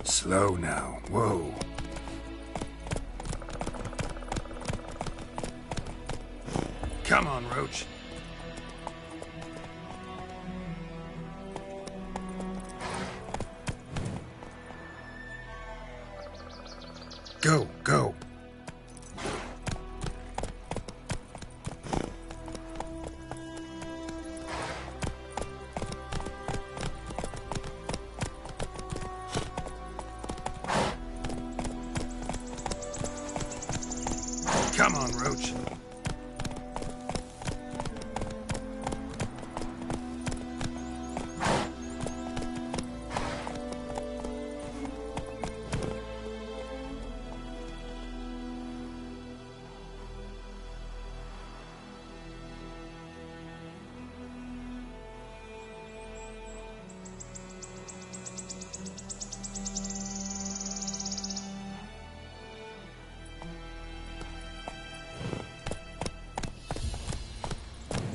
Slow now. Whoa. Come on, Roach. Go, go. Come on, Roach.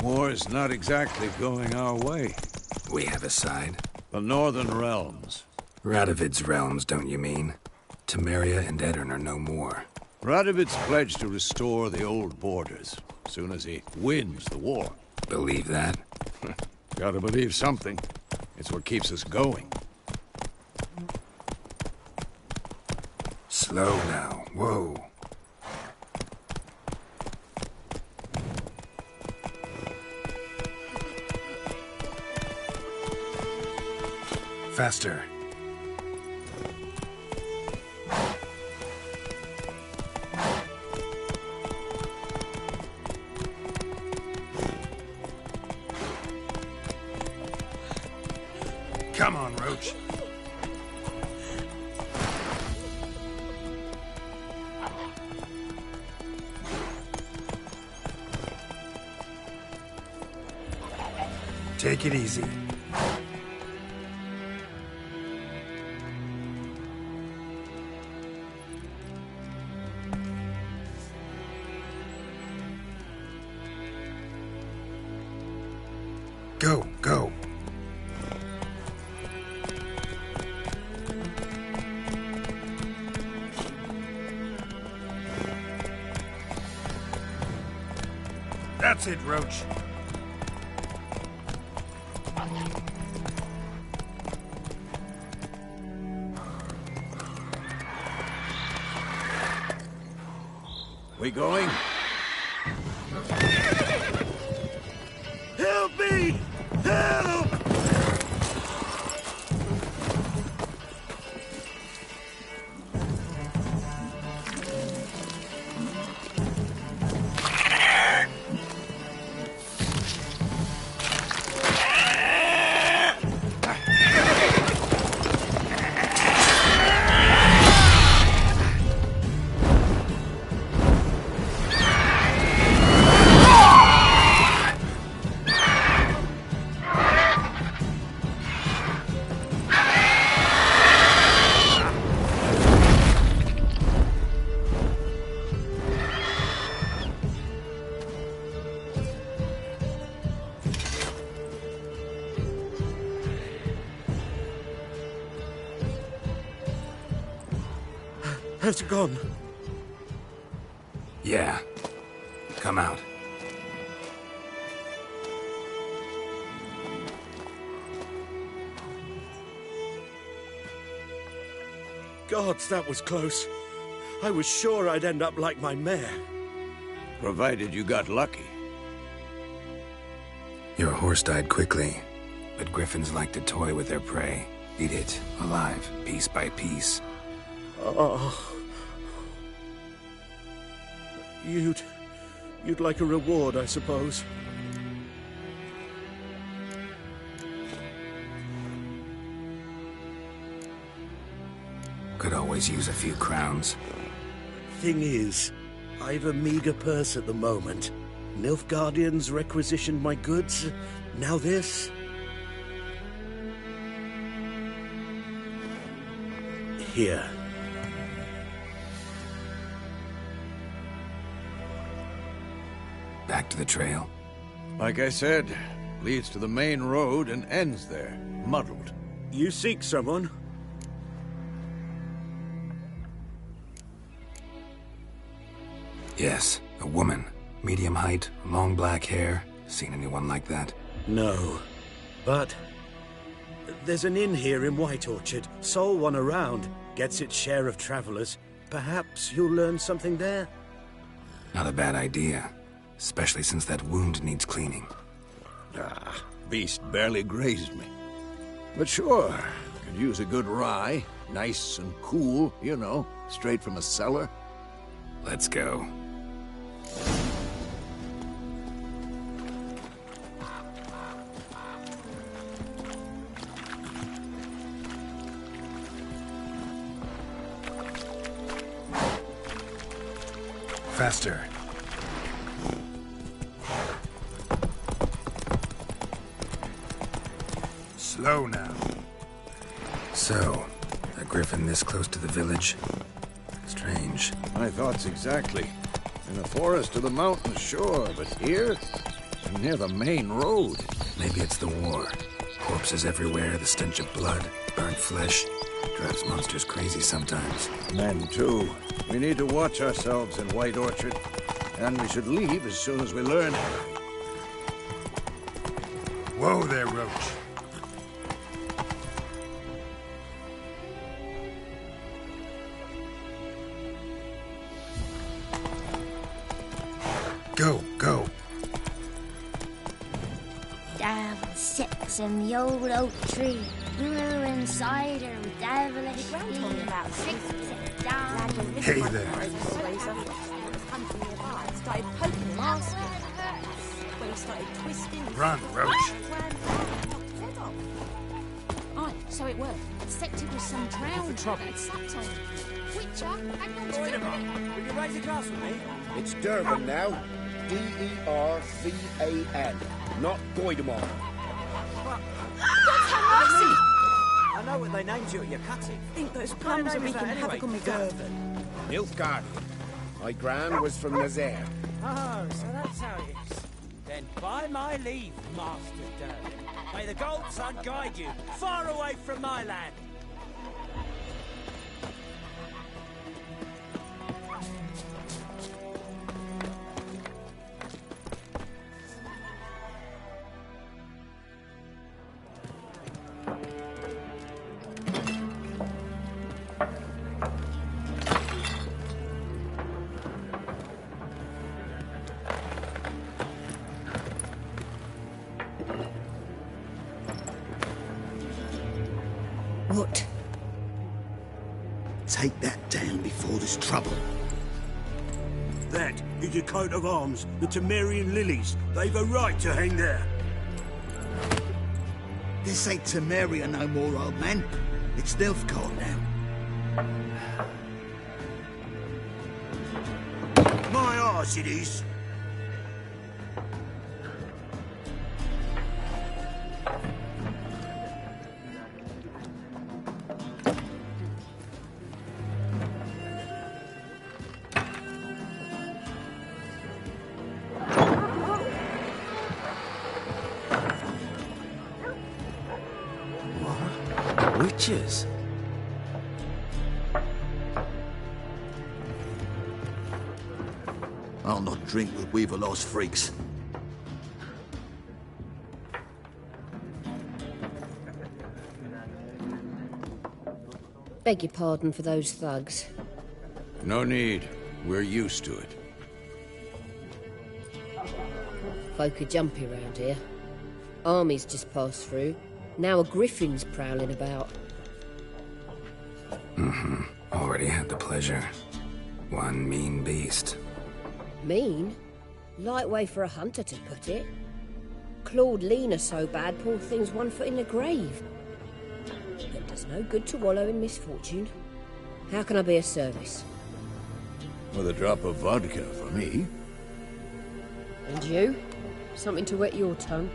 War's not exactly going our way. We have a side. The Northern Realms. Radovid's realms, don't you mean? Temeria and Edirn are no more. Radovid's pledged to restore the old borders, as soon as he wins the war. Believe that? Gotta believe something. It's what keeps us going. Slow now. Whoa. Faster. Come on, Roach. Take it easy. Go, go. That's it, Roach. We going? Help me! Help! Has it gone? Yeah. Come out. Gods, that was close. I was sure I'd end up like my mare. Provided you got lucky. Your horse died quickly, but griffins like to toy with their prey. Eat it, alive, piece by piece. Oh. You'd like a reward, I suppose. Could always use a few crowns. Thing is, I've a meager purse at the moment. Nilfgaardians requisitioned my goods. Now this. Here. Back to the trail. Like I said, leads to the main road and ends there, muddled. You seek someone? Yes, a woman. Medium height, long black hair. Seen anyone like that? No. But there's an inn here in White Orchard. Sole one around. Gets its share of travelers. Perhaps you'll learn something there? Not a bad idea. Especially since that wound needs cleaning. Ah, beast barely grazed me. But sure, could use a good rye. Nice and cool, you know, straight from a cellar. Let's go. Faster. Slow now. So, a griffin this close to the village? Strange. My thoughts exactly. In the forest or the mountains, sure, but here? Near the main road. Maybe it's the war. Corpses everywhere, the stench of blood, burnt flesh. Drives monsters crazy sometimes. Men, too. We need to watch ourselves in White Orchard. And we should leave as soon as we learn. Whoa there, Roach. Go, go. Devil sits in the old oak tree. Blue insider with devilish feet. About 6 sits down. Hey there. Started poking last week. When he started twisting. Run, Roach. Aye, so it worked. Sected with some drowned trouble. Witcher, hang on to it. Will you raise a glass with me? It's Durban now. D-E-R-V-A-N. Not Goidemar. I know what they named you at your cutting. I think those What plums kind are of name is wreaking that havoc on me anyway? gut. Durban. Nilfgaard. My gran was from Nazaire. Oh, so that's how it is. Then by my leave, Master Durban. May the gold sun guide you far away from my land. What? Take that down before there's trouble. That is a coat of arms, the Temerian lilies. They've a right to hang there. This ain't Temeria no more, old man. It's Nilfgaard now. My arse it is. Witches? I'll not drink with Weaver-lost freaks. Beg your pardon for those thugs. No need. We're used to it. Folk are jumpy round here. Armies just passed through. Now a griffin's prowling about. Already had the pleasure. One mean beast. Mean? Light way for a hunter to put it. Clawed Lena so bad, poor thing's 1 foot in the grave. It does no good to wallow in misfortune. How can I be of service? With a drop of vodka for me. And you? Something to wet your tongue?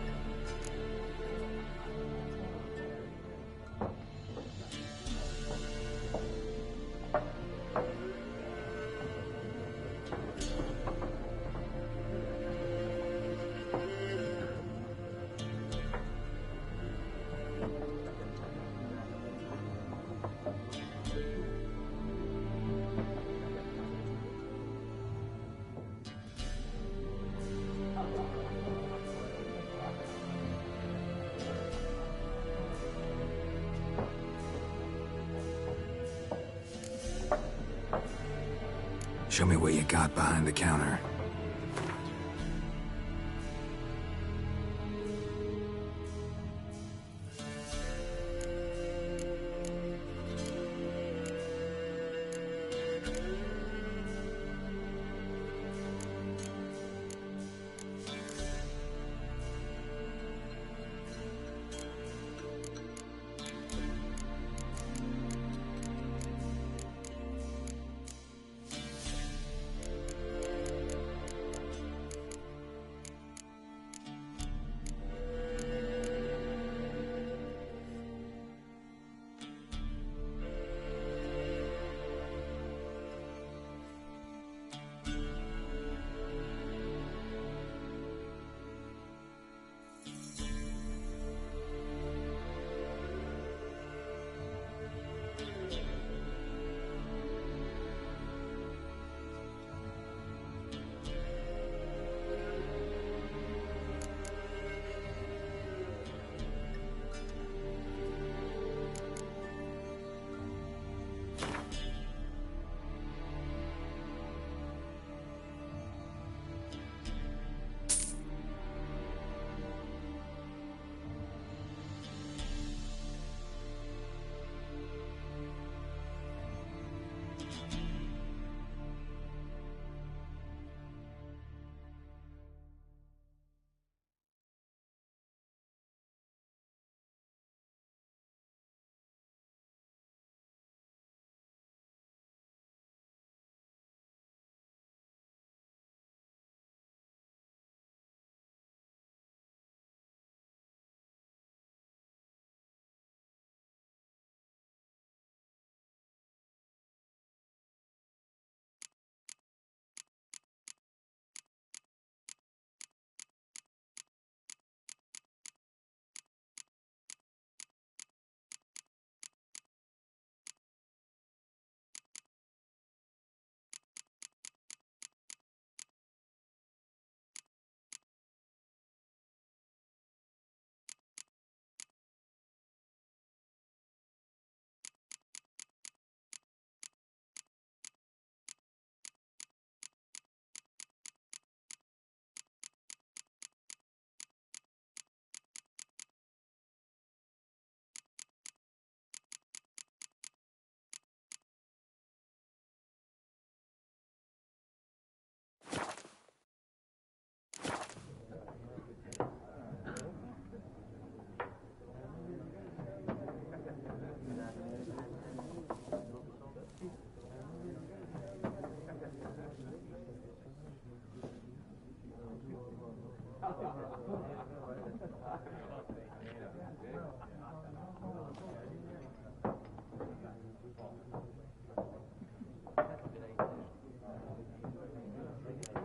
Show me what you got behind the counter.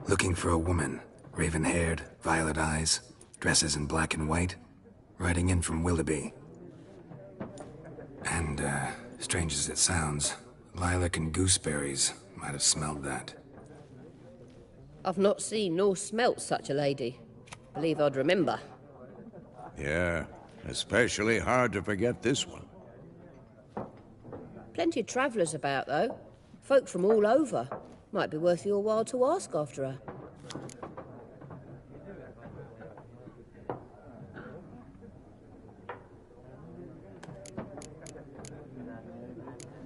Looking for a woman. Raven-haired, violet eyes, dresses in black and white. Riding in from Willoughby. And, strange as it sounds, lilac and gooseberries might have smelled that. I've not seen nor smelt such a lady. Believe I'd remember. Yeah, especially hard to forget this one. Plenty of travellers about, though. Folk from all over. Might be worth your while to ask after her.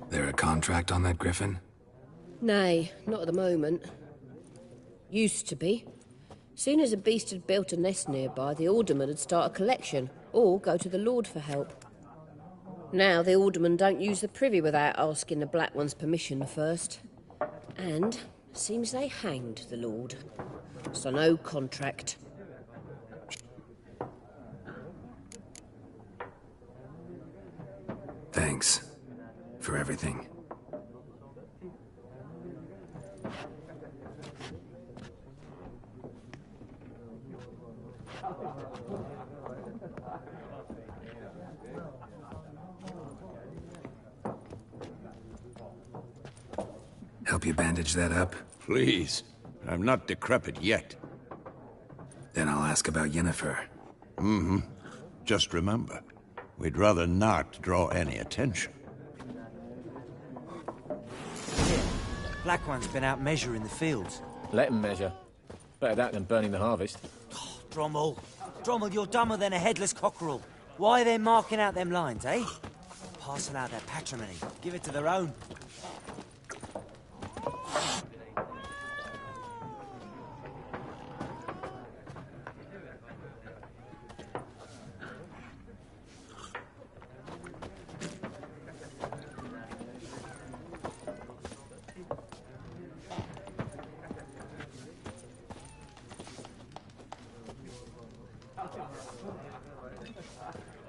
There a contract on that griffin? Nay, not at the moment. Used to be. Soon as a beast had built a nest nearby, the alderman would start a collection, or go to the Lord for help. Now the alderman don't use the privy without asking the Black One's permission first. And seems they hanged the Lord. So no contract. Thanks for everything. Help you bandage that up? Please. I'm not decrepit yet. Then I'll ask about Yennefer. Mm-hmm. Just remember, we'd rather not draw any attention. Black One's been out measuring the fields. Let him measure. Better that than burning the harvest. Oh, Drommel. Drommel, you're dumber than a headless cockerel. Why are they marking out them lines, eh? Parcel out their patrimony. Give it to their own.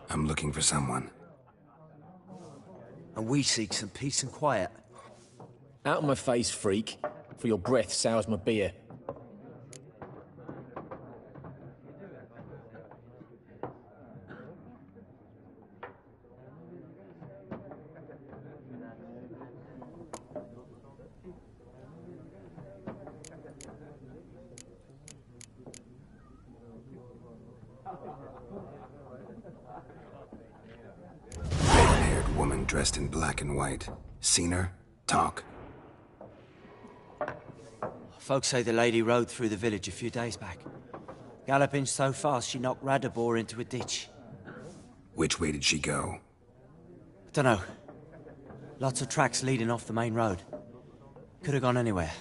I'm looking for someone. And we seek some peace and quiet. Out of my face, freak, for your breath sours my beer. Red-haired woman dressed in black and white. Seen her? Talk. Folks say the lady rode through the village a few days back. Galloping so fast she knocked Radabor into a ditch. Which way did she go? Dunno. Lots of tracks leading off the main road. Could have gone anywhere.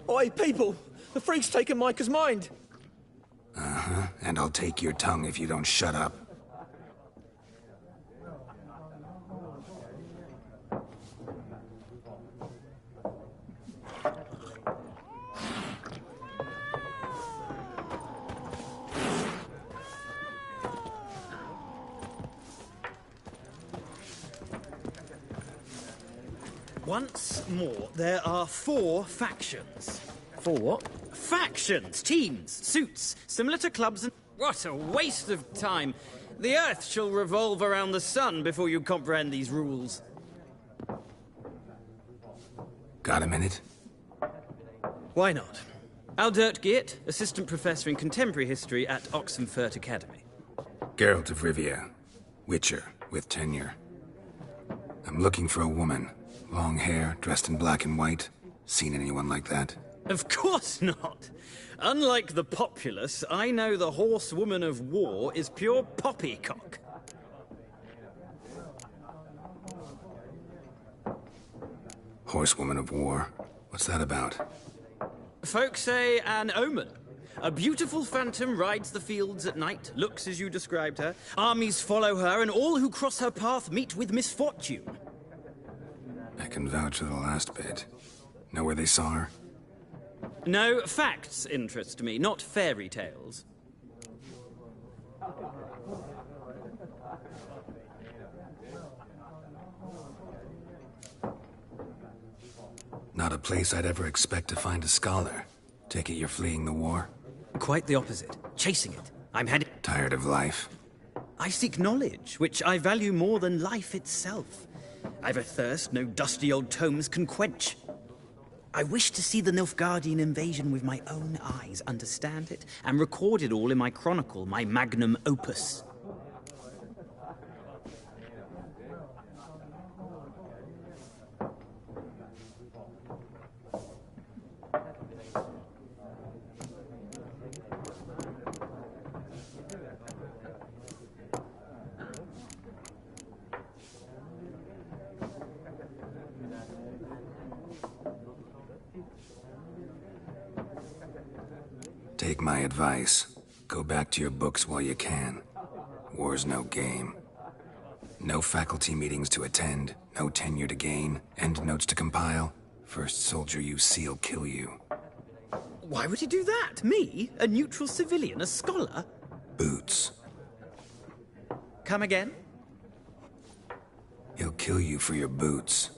Oi, people! The freak's taken Micah's mind! Uh-huh, and I'll take your tongue if you don't shut up. Once more, there are 4 factions. 4 what? Factions, teams, suits, similar to clubs and... What a waste of time. The Earth shall revolve around the sun before you comprehend these rules. Got a minute? Why not? Aldert Geert, Assistant Professor in Contemporary History at Oxenfurt Academy. Geralt of Rivia. Witcher, with tenure. I'm looking for a woman. Long hair, dressed in black and white. Seen anyone like that? Of course not. Unlike the populace, I know the horsewoman of war is pure poppycock. Horsewoman of war? What's that about? Folks say an omen. A beautiful phantom rides the fields at night, looks as you described her. Armies follow her, and all who cross her path meet with misfortune. I can vouch for the last bit. Know where they saw her? No, facts interest me, not fairy tales. Not a place I'd ever expect to find a scholar. Take it you're fleeing the war? Quite the opposite. Chasing it. I'm heading... Tired of life? I seek knowledge, which I value more than life itself. I've a thirst no dusty old tomes can quench. I wish to see the Nilfgaardian invasion with my own eyes, understand it, and record it all in my chronicle, my magnum opus. Take my advice. Go back to your books while you can. War's no game. No faculty meetings to attend, no tenure to gain, end notes to compile. First soldier you see'll kill you. Why would he do that? Me? A neutral civilian? A scholar? Boots. Come again? He'll kill you for your boots.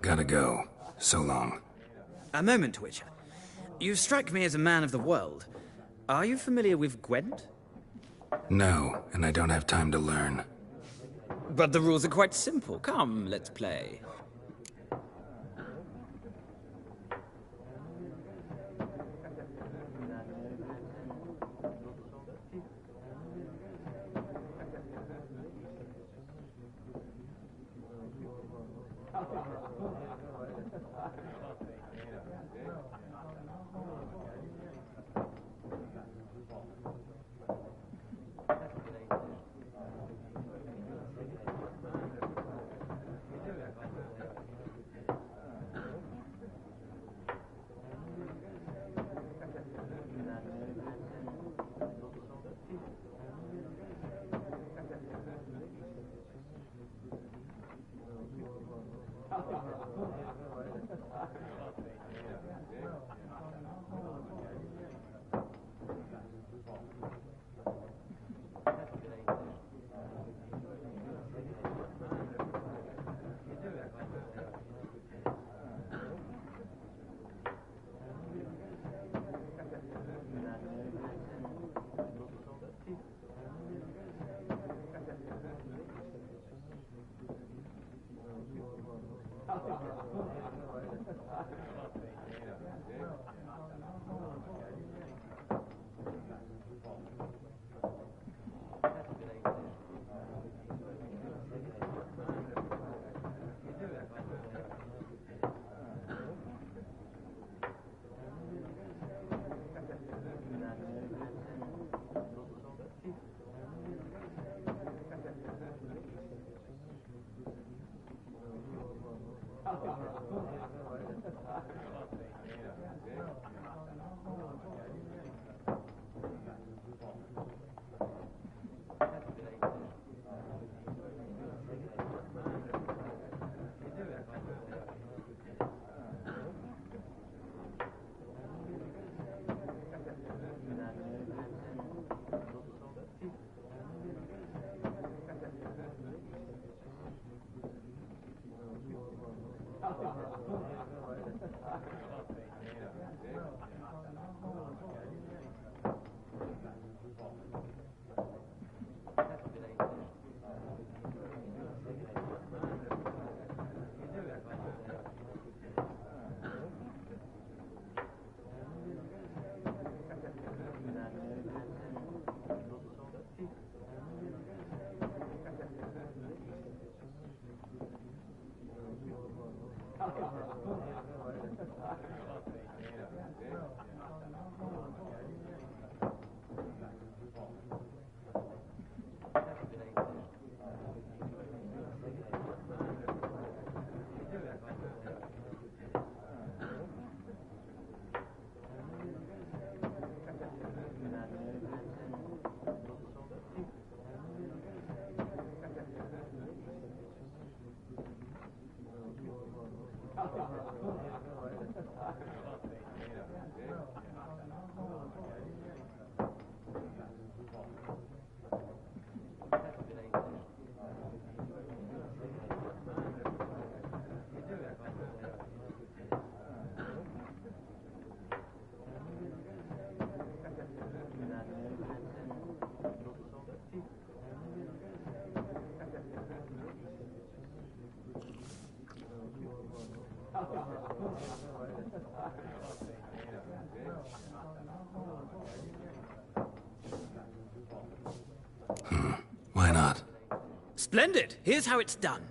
Gotta go. So long. A moment, Witcher. You strike me as a man of the world. Are you familiar with Gwent? No, and I don't have time to learn. But the rules are quite simple. Come, let's play. Why not? Splendid! Here's how it's done.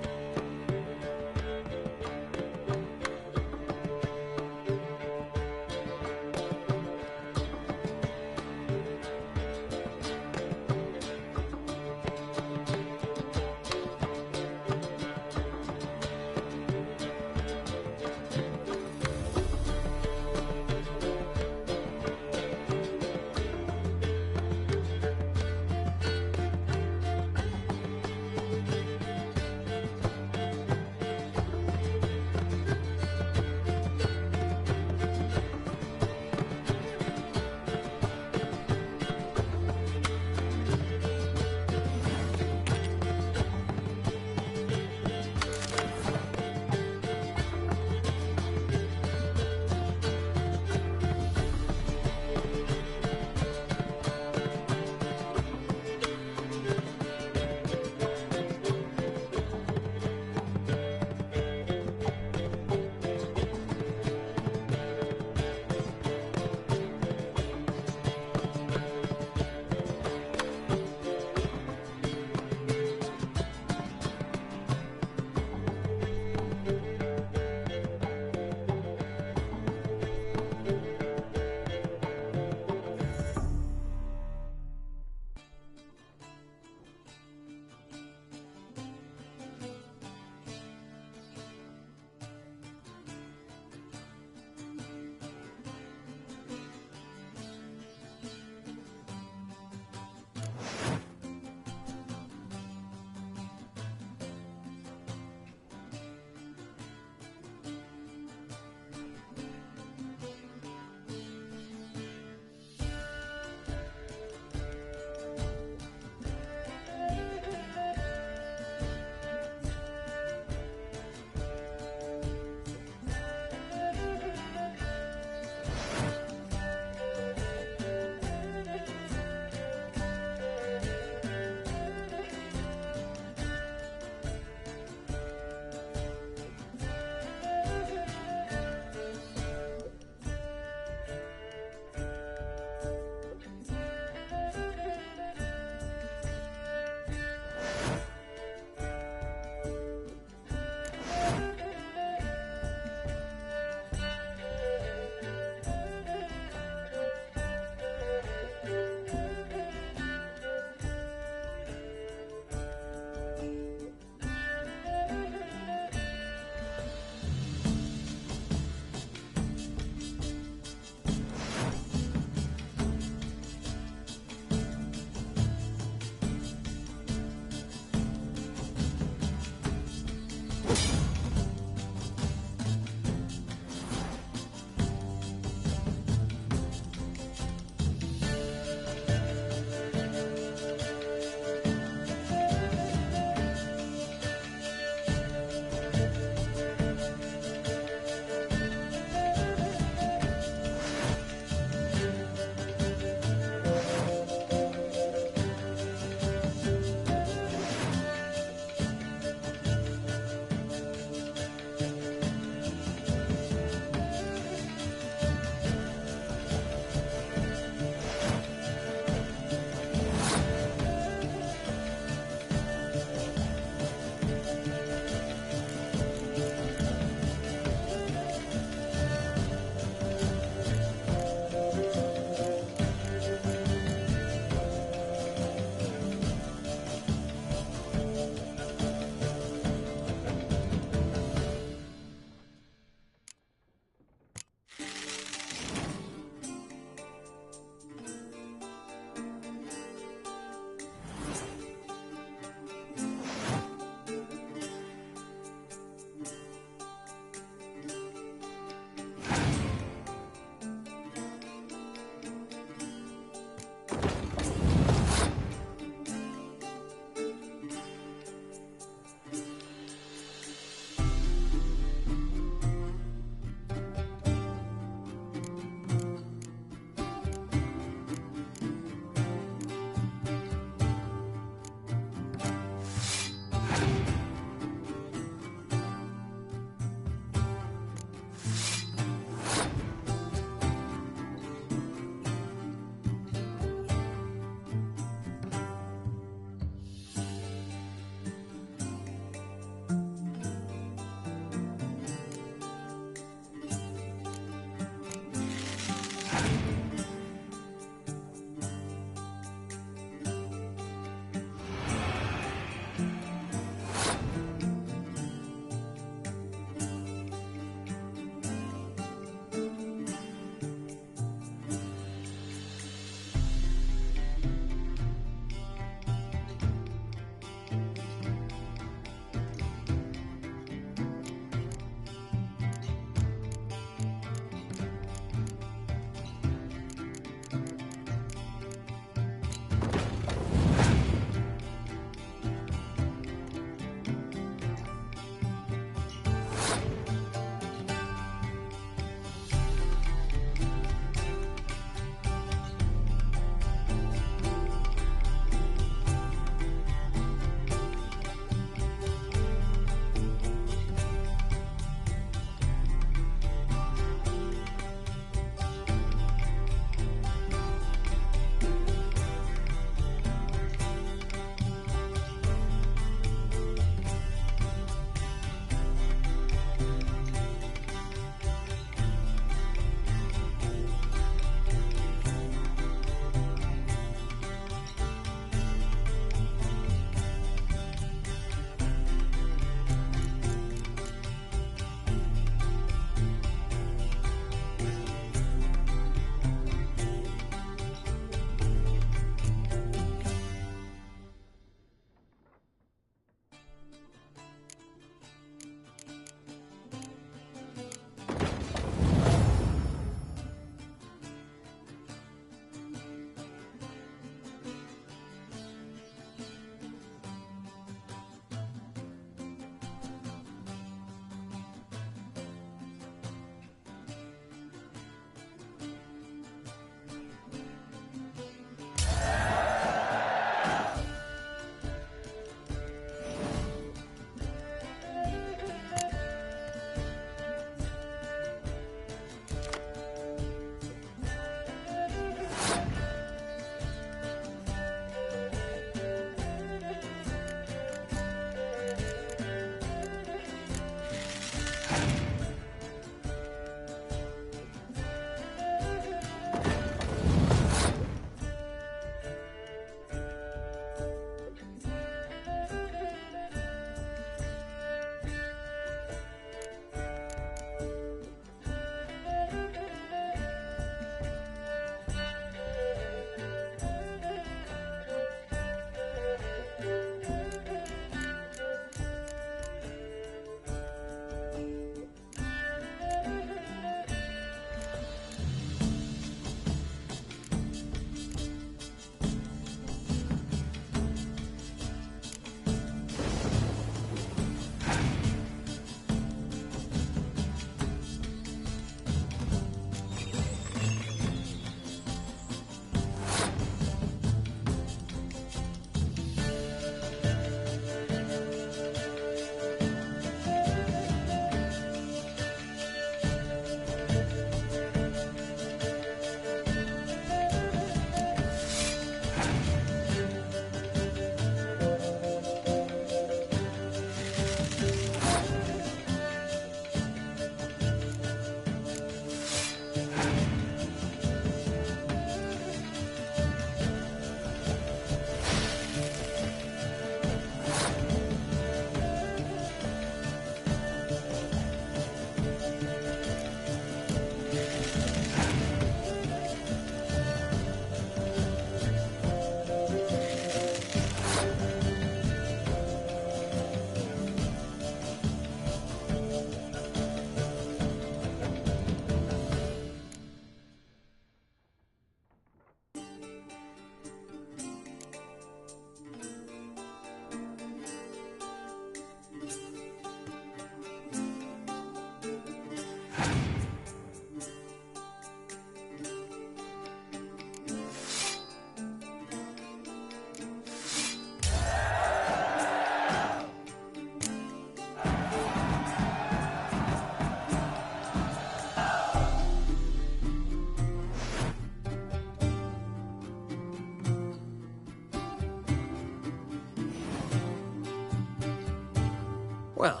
Well,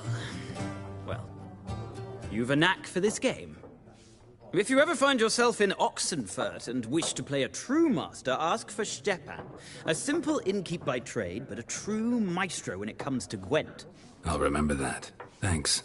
you've a knack for this game. If you ever find yourself in Oxenfurt and wish to play a true master, ask for Stepan. A simple innkeep by trade, but a true maestro when it comes to Gwent. I'll remember that. Thanks.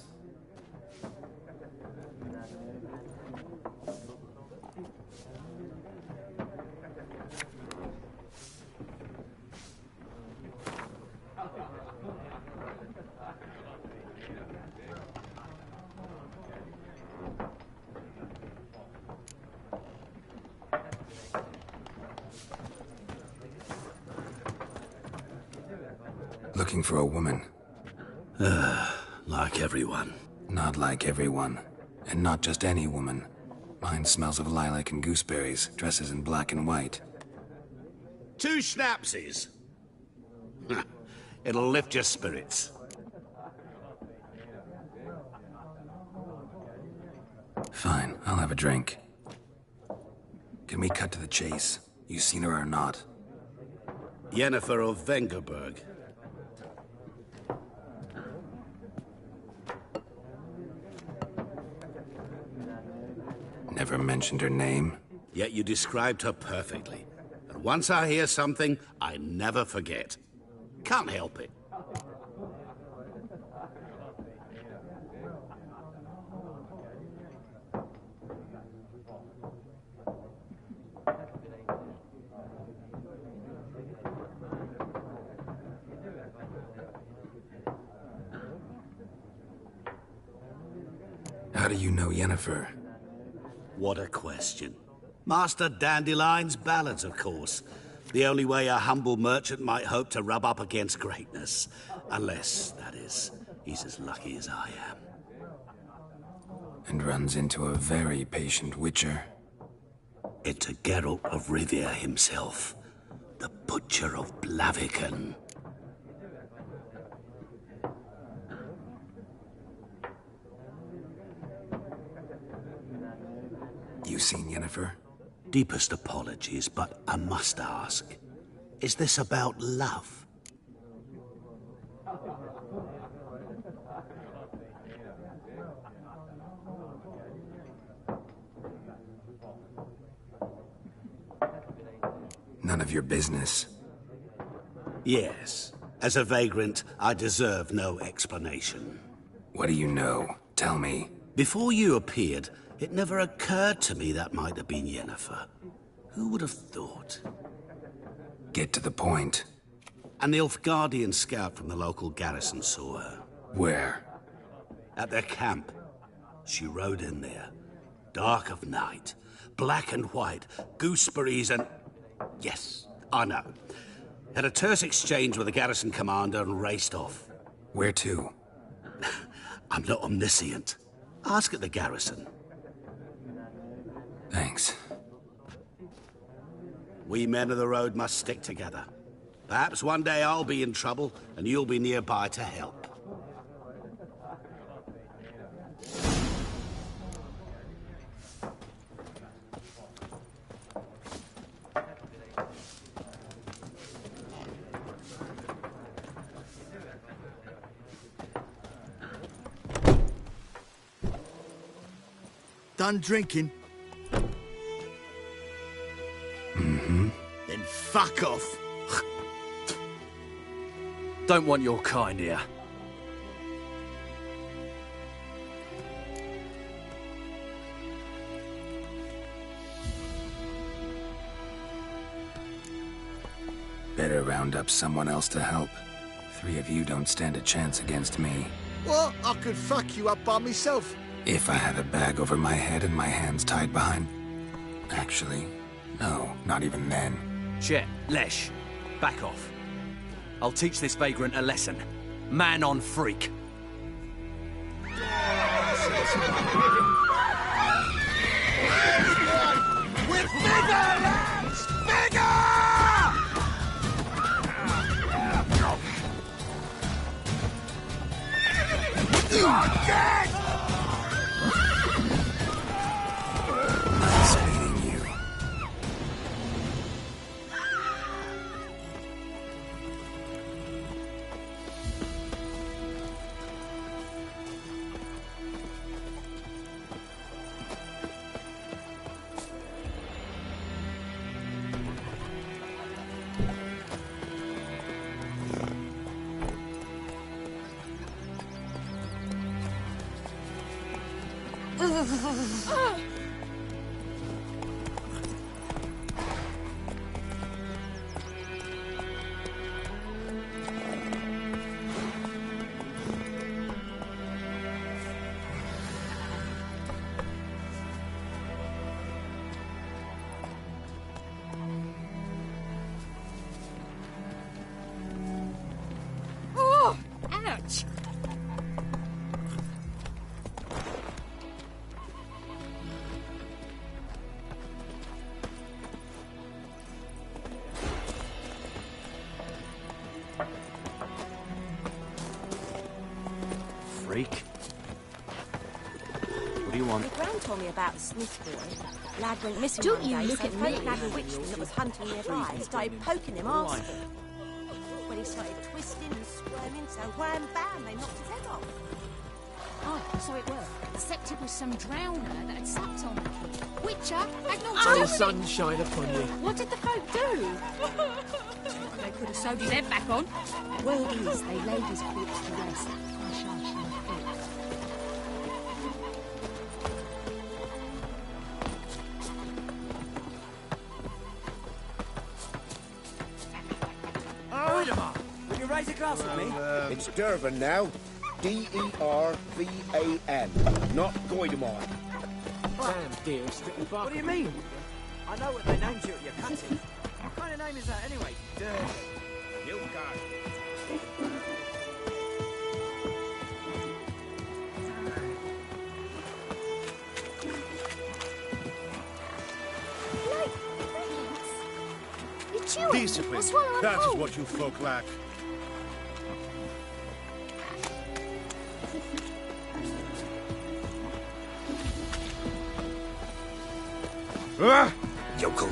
Looking for a woman. Like everyone. Not like everyone. And not just any woman. Mine smells of lilac and gooseberries, dresses in black and white. 2 schnapsies. It'll lift your spirits. Fine, I'll have a drink. Can we cut to the chase? You seen her or not? Yennefer of Vengerberg. Never mentioned her name. Yet you described her perfectly. And once I hear something, I never forget. Can't help it. How do you know Yennefer? What a question. Master Dandelion's ballads, of course. The only way a humble merchant might hope to rub up against greatness. Unless, that is, he's as lucky as I am. And runs into a very patient witcher. Into Geralt of Rivia himself. The Butcher of Blaviken. You seen Yennefer? Deepest apologies, but I must ask. Is this about love? None of your business. Yes. As a vagrant, I deserve no explanation. What do you know? Tell me. Before you appeared, it never occurred to me that might have been Yennefer. Who would have thought? Get to the point. An Nilfgaardian scout from the local garrison saw her. Where? At their camp. She rode in there. Dark of night. Black and white. Gooseberries and... Yes, I know. Had a terse exchange with the garrison commander and raced off. Where to? I'm not omniscient. Ask at the garrison. Thanks. We men of the road must stick together. Perhaps one day I'll be in trouble, and you'll be nearby to help. Done drinking? Mm-hmm. Then fuck off. Don't want your kind here. Better round up someone else to help. 3 of you don't stand a chance against me. What? I could fuck you up by myself. If I had a bag over my head and my hands tied behind... Actually, no, not even then. Chet, Lesh, back off. I'll teach this vagrant a lesson. Man on freak. With bigger lads! Bigger! Dead! Nice meeting you. Oh, ouch! Freak. What do you want? My gran told me about the Smith boy. Lad went missing Don't one you day, look so at folk me. lad a witchman that was hunting nearby started poking him arse. When he started twisting and squirming, so wham bam, they knocked his head off. Oh, so it worked. Except it was some drowner that had supped on the kid. Witcher, had not Oh, to do sunshine upon you. What did the folk do? They could have sewed his head back on. Word is, they laid his corpse to rest. Hush, hush, and fit. Will you raise a glass with me? It's Durban now. D-E-R-V-A-N. Not Goidemar. Damn, dear, strip the bark. What do you mean? I know what they named you at your cutting. What kind of name is that anyway? You're chewing. Discipline. I'll swallow a That is whole. what you folk lack. Yokel.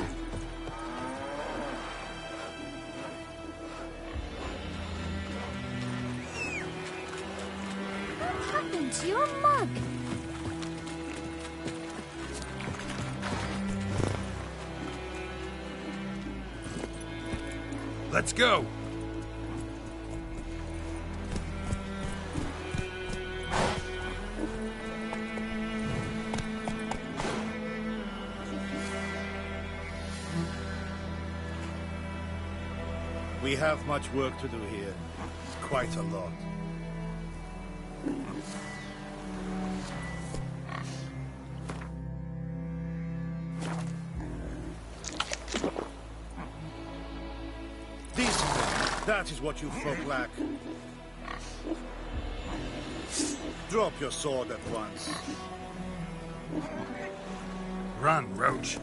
What happened to your mug? Let's go. We have much work to do here. Quite a lot. Discipline. That is what you folk lack. Drop your sword at once. Run, Roach.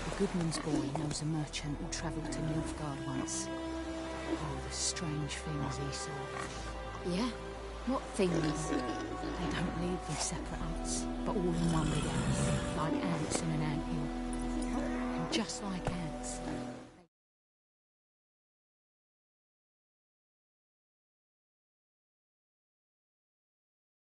The Goodman's boy knows a merchant who travelled to Nilfgaard once. Oh, the strange things he saw. Yeah? What things? They don't live in separate huts, but all in one big house, like ants in an anthill. And just like ants,